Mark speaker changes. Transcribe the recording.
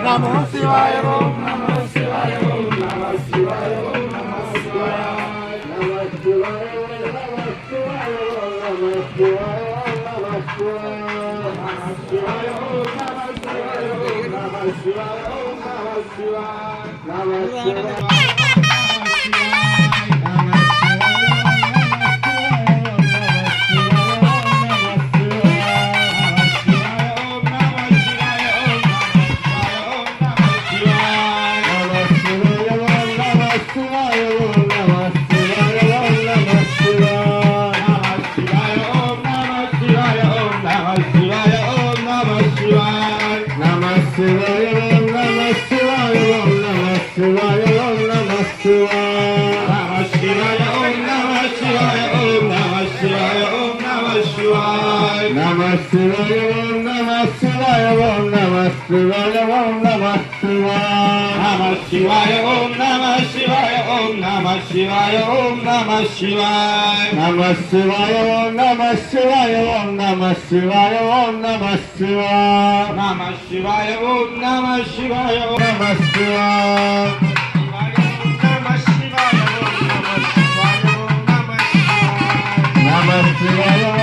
Speaker 1: Namah Shivaya Om Namah Shivaya Om Namah Shivaya Om Namah Shivaya Namah Shivaya Namah Shivaya Namah Shivaya Namah Shivaya Om Namah Shivaya Om Namah Shivaya Om Namah Shivaya Namah Shivaya Namah Shivaya Om Namah Shivaya Om Namah Shivaya Om Namah Shivaya Om Namah Shivaya Om Namah Shivaya Om Namah Shivaya Namah Shivaya Om Namah Shivaya Om Namah Shivaya Om Namah Shivaya Namah Shivaya Om Namah Shivaya Om Namah Shivaya Namah Shivaya